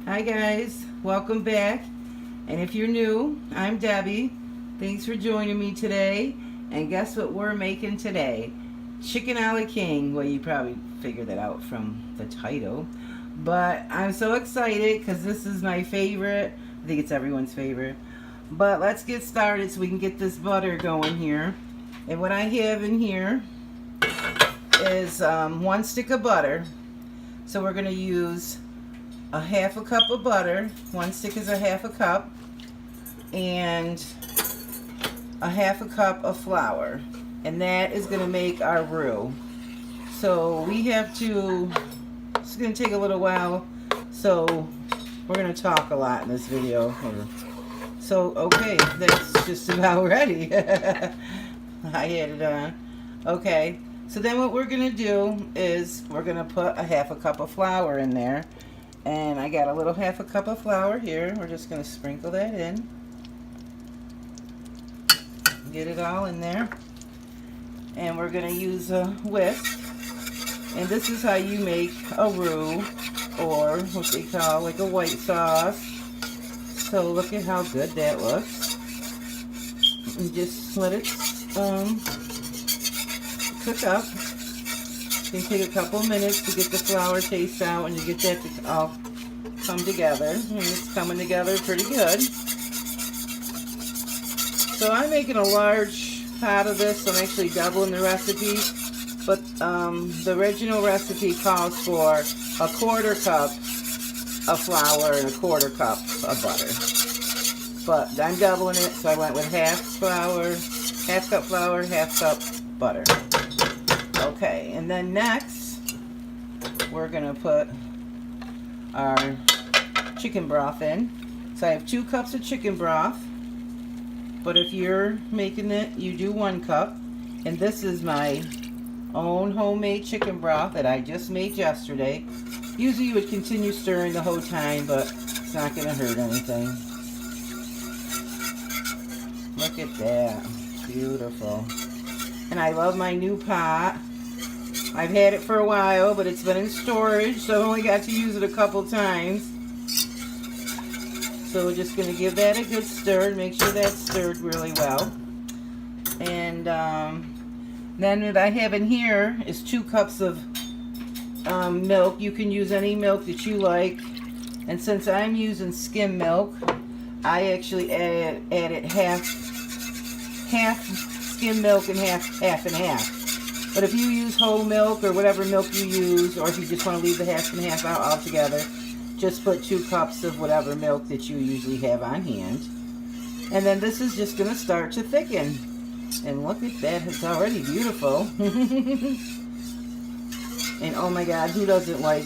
Hi guys, welcome back. And if you're new, I'm Debbie. Thanks for joining me today. And guess what we're making today? Chicken a la king. Well, you probably figured that out from the title. But I'm so excited because this is my favorite. I think it's everyone's favorite. But let's get started so we can get this butter going here. And what I have in here is 1 stick of butter. So we're going to use a half a cup of butter. 1 stick is a half a cup. And a half a cup of flour. And that is going to make our roux. So we have to, it's going to take a little while. So we're going to talk a lot in this video. So, okay, that's just about ready. I had it on. Okay, so then what we're going to do is we're going to put a half a cup of flour in there. And I got a little half a cup of flour here. We're just going to sprinkle that in. Get it all in there. And we're going to use a whisk. And this is how you make a roux, or what they call like a white sauce. So look at how good that looks. And just let it cook up. It can take a couple minutes to get the flour taste out and you get that to all come together. And it's coming together pretty good. So I'm making a large pot of this. So I'm actually doubling the recipe. But the original recipe calls for a 1/4 cup of flour and a 1/4 cup of butter. But I'm doubling it, so I went with half cup flour, half cup butter. Okay, and then next, we're going to put our chicken broth in. So I have 2 cups of chicken broth. But if you're making it, you do 1 cup. And this is my own homemade chicken broth that I just made yesterday. Usually you would continue stirring the whole time, but it's not going to hurt anything. Look at that. Beautiful. And I love my new pot. I've had it for a while, but it's been in storage, so I've only got to use it a couple times. So we're just going to give that a good stir. Make sure that's stirred really well. And then what I have in here is 2 cups of milk. You can use any milk that you like. And since I'm using skim milk, I actually added half skim milk and half and half. But if you use whole milk or whatever milk you use, or if you just want to leave the half and half out altogether, just put 2 cups of whatever milk that you usually have on hand. And then this is just going to start to thicken. And look at that, it's already beautiful. And oh my God, who doesn't like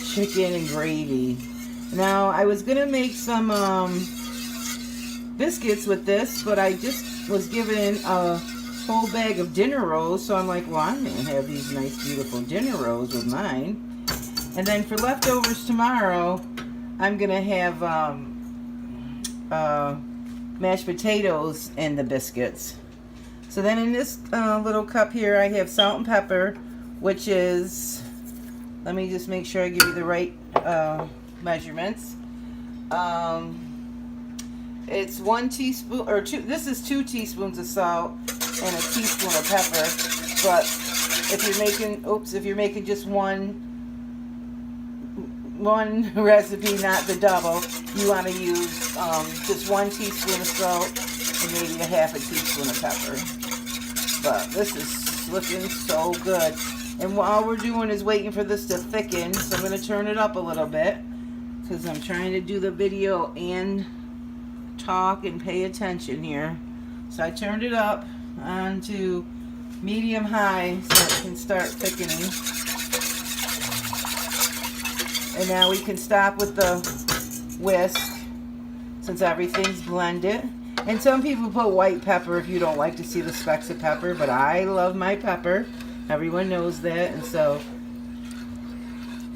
chicken and gravy? Now, I was going to make some biscuits with this, but I just was given a whole bag of dinner rolls, so I'm like, well, I'm going to have these nice, beautiful dinner rolls with mine. And then for leftovers tomorrow, I'm going to have mashed potatoes and the biscuits. So then in this little cup here, I have salt and pepper, which is, let me just make sure I give you the right measurements. It's 1 teaspoon, or 2, this is 2 teaspoons of salt and a teaspoon of pepper. But if you're making just one recipe, not the double, you want to use just 1 teaspoon of salt and maybe a half a teaspoon of pepper. But this is looking so good. And all we're doing is waiting for this to thicken. So I'm going to turn it up a little bit because I'm trying to do the video and talk and pay attention here. So I turned it up onto medium high so it can start thickening. And now we can stop with the whisk since everything's blended. And some people put white pepper if you don't like to see the specks of pepper, but I love my pepper. Everyone knows that. And so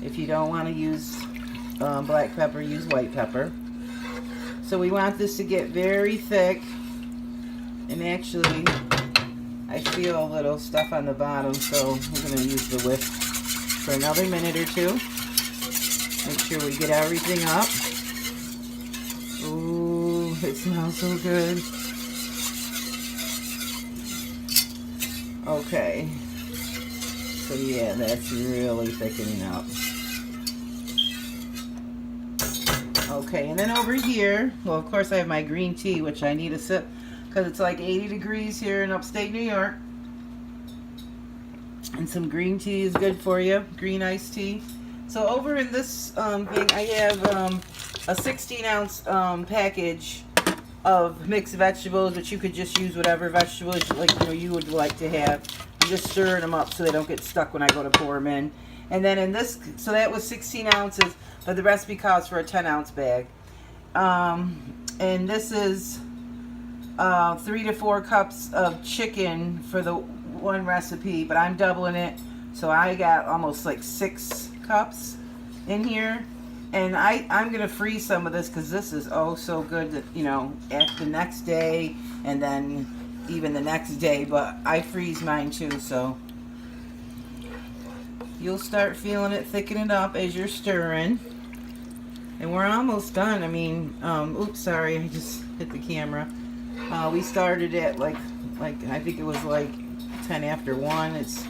if you don't want to use black pepper, use white pepper. So we want this to get very thick. And actually, I feel a little stuff on the bottom, so I'm going to use the whisk for another minute or two. Make sure we get everything up. Ooh, it smells so good. Okay. So yeah, that's really thickening up. Okay, and then over here, well, of course I have my green tea, which I need a sip because it's like 80 degrees here in upstate New York. And some green tea is good for you, green iced tea. So over in this thing, I have a 16-ounce package of mixed vegetables, but you could just use whatever vegetables you would like to have. I'm just stirring them up so they don't get stuck when I go to pour them in. And then in this, so that was 16 ounces, but the recipe calls for a 10-ounce bag. And this is 3 to 4 cups of chicken for the one recipe, but I'm doubling it, so I got almost like 6 cups in here. And I'm gonna freeze some of this because this is oh so good that, you know, after the next day and then even the next day, but I freeze mine too, so you'll start feeling it thickening up as you're stirring. And we're almost done. I mean, oops, sorry, I just hit the camera. We started at like I think it was like 10 after 1. It's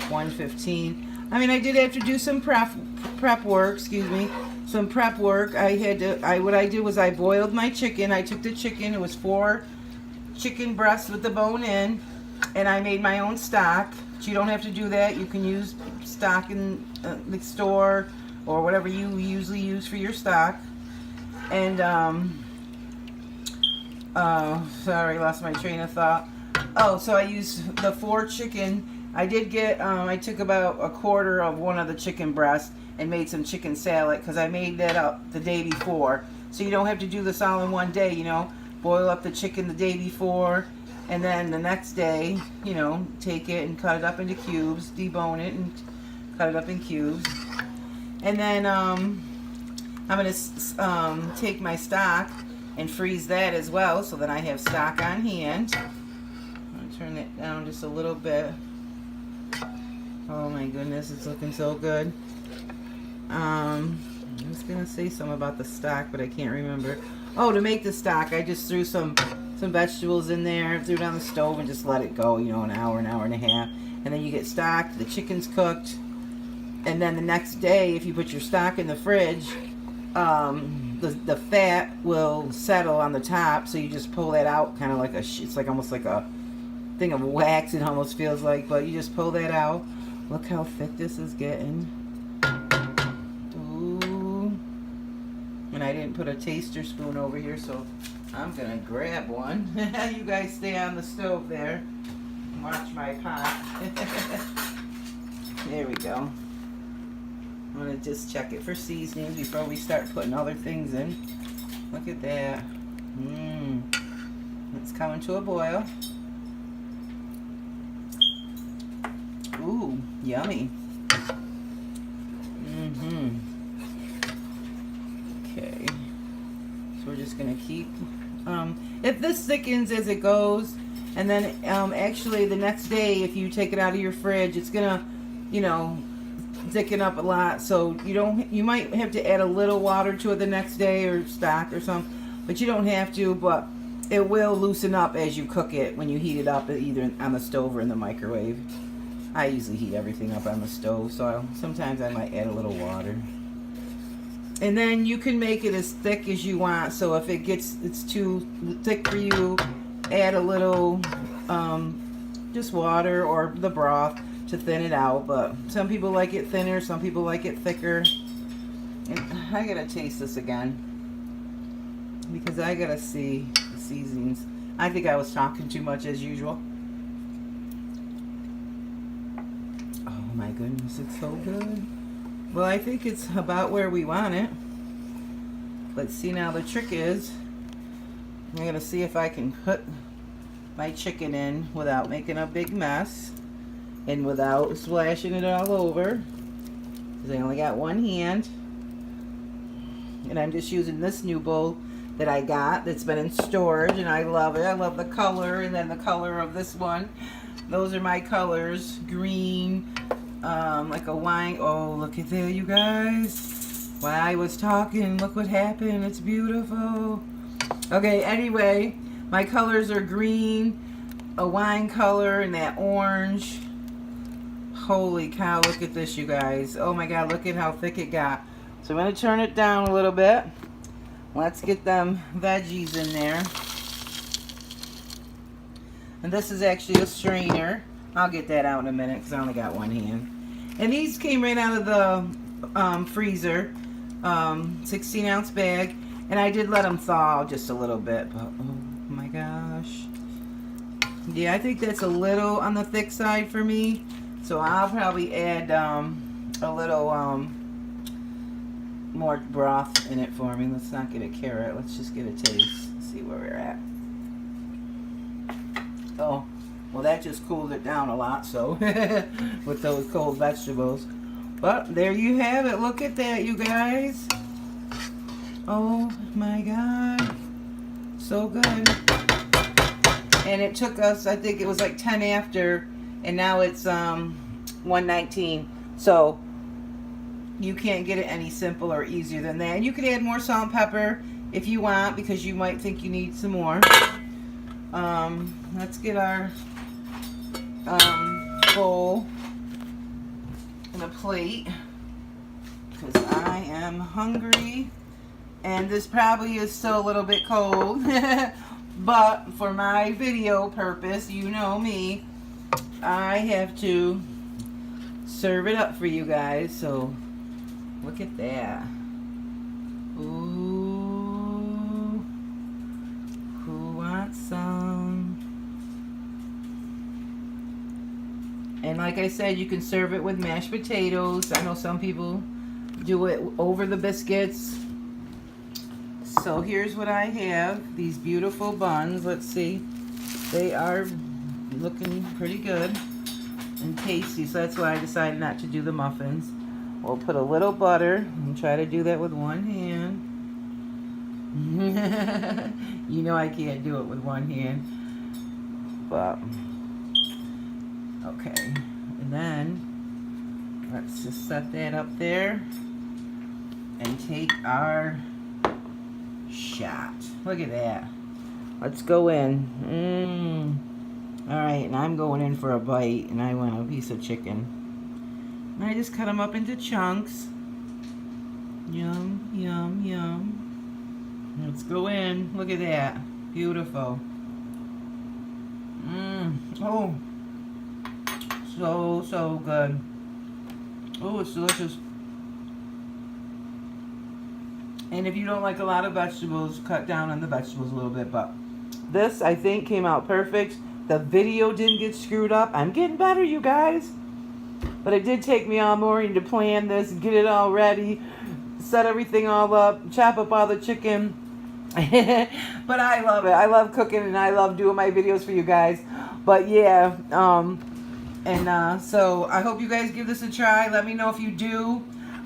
1:15. I mean, I did have to do some prep work, excuse me, some prep work. What I did was I boiled my chicken. I took the chicken, it was 4 chicken breasts with the bone in, and I made my own stock. But you don't have to do that. You can use stock in the store or whatever you usually use for your stock. And sorry, lost my train of thought. Oh, so I used the 4 chicken. I did get, I took about a quarter of one of the chicken breasts and made some chicken salad because I made that up the day before. So you don't have to do this all in one day, you know. Boil up the chicken the day before, and then the next day, you know, take it and cut it up into cubes, debone it and cut it up in cubes. And then I'm going to take my stock and freeze that as well, so that I have stock on hand. I'm going to turn it down just a little bit. Oh my goodness, it's looking so good. I was going to say something about the stock, but I can't remember. Oh, to make the stock, I just threw some vegetables in there, threw it on the stove, and just let it go, you know, an hour and a half. And then you get stock, the chicken's cooked. And then the next day, if you put your stock in the fridge, the fat will settle on the top, so you just pull that out, kind of like it's like almost like a thing of wax, it almost feels like, but you just pull that out. Look how thick this is getting. Ooh. And I didn't put a taster spoon over here, so I'm gonna grab one. You guys stay on the stove there. Watch my pot. There we go. I'm gonna just check it for seasonings before we start putting other things in. Look at that. It's coming to a boil. Ooh, yummy. Okay. So we're just gonna keep. If this thickens as it goes, and then actually the next day, if you take it out of your fridge, it's gonna, you know, thicken up a lot. So you might have to add a little water to it the next day or stock or something, but you don't have to. But it will loosen up as you cook it when you heat it up, either on the stove or in the microwave. I usually heat everything up on the stove, so sometimes I might add a little water. And then you can make it as thick as you want. So if it's too thick for you, add a little just water or the broth to thin it out. But some people like it thinner, some people like it thicker. And I gotta taste this again because I gotta see the seasonings. I think I was talking too much as usual. Oh my goodness, it's so good. Well, I think it's about where we want it. Let's see now. The trick is, I'm gonna see if I can put my chicken in without making a big mess and without splashing it all over, because I only got one hand. And I'm just using this new bowl that I got that's been in storage, and I love it. I love the color, and then the color of this one. Those are my colors. Green, like a wine. Oh, look at that, you guys. While I was talking, look what happened. It's beautiful. Okay, anyway, my colors are green, a wine color, and that orange. Holy cow, look at this, you guys. Oh my God, look at how thick it got. So I'm going to turn it down a little bit. Let's get them veggies in there. And this is actually a strainer. I'll get that out in a minute because I only got one hand. And these came right out of the freezer. 16-ounce bag. And I did let them thaw just a little bit. But oh my gosh. Yeah, I think that's a little on the thick side for me. So I'll probably add a little more broth in it for me. Let's not get a carrot. Let's just get a taste. Let's see where we're at. Oh, well, that just cooled it down a lot, so with those cold vegetables. But there you have it. Look at that, you guys. Oh my God, so good. And it took us, I think it was like 10 after, and now it's 1:19. So you can't get it any simpler or easier than that. And you could add more salt and pepper if you want, because you might think you need some more. Let's get our bowl and a plate, because I am hungry. And this probably is still a little bit cold. But for my video purpose, you know me, I have to serve it up for you guys. So look at that. Ooh. Who wants some? And like I said, you can serve it with mashed potatoes. I know some people do it over the biscuits. So here's what I have. These beautiful buns. Let's see. They are looking pretty good and tasty. So that's why I decided not to do the muffins. We'll put a little butter and try to do that with one hand. You know I can't do it with one hand. But, okay. And then, let's just set that up there. And take our shot. Look at that. Let's go in. Alright, and I'm going in for a bite, and I want a piece of chicken. And I just cut them up into chunks. Yum, yum, yum. Let's go in. Look at that. Beautiful. Oh. So good. Oh, it's delicious. And if you don't like a lot of vegetables, cut down on the vegetables a little bit. But this, I think, came out perfect. The video didn't get screwed up. I'm getting better, you guys. But it did take me all morning to plan this, get it all ready, set everything all up, chop up all the chicken. But I love it. I love cooking, and I love doing my videos for you guys. But yeah, so I hope you guys give this a try. Let me know if you do.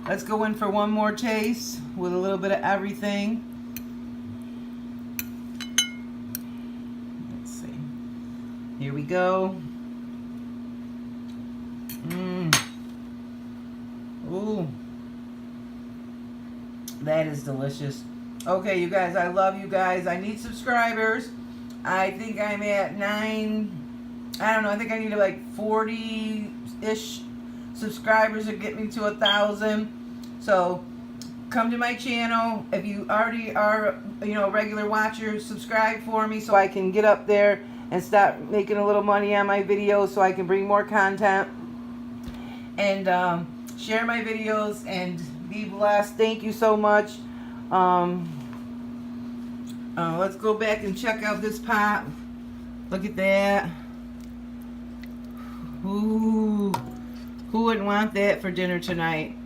Let's go in for one more taste with a little bit of everything. Let's see. Here we go. Ooh. That is delicious. Okay, you guys, I love you guys. I need subscribers. I think I'm at 9. I don't know. I think I need like 40-ish subscribers to get me to 1,000. So come to my channel. If you already are, a regular watcher, subscribe for me so I can get up there and start making a little money on my videos, so I can bring more content and share my videos and be blessed. Thank you so much. Let's go back and check out this pot. Look at that. Ooh, who wouldn't want that for dinner tonight?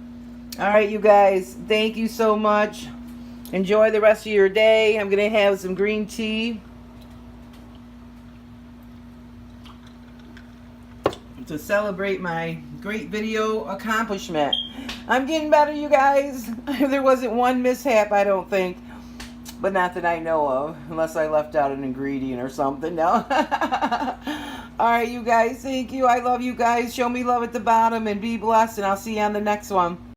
All right, you guys, thank you so much. Enjoy the rest of your day. I'm going to have some green tea to celebrate my great video accomplishment. I'm getting better, you guys. There wasn't one mishap, I don't think. But not that I know of, unless I left out an ingredient or something. No. All right, you guys, thank you. I love you guys. Show me love at the bottom and be blessed, and I'll see you on the next one.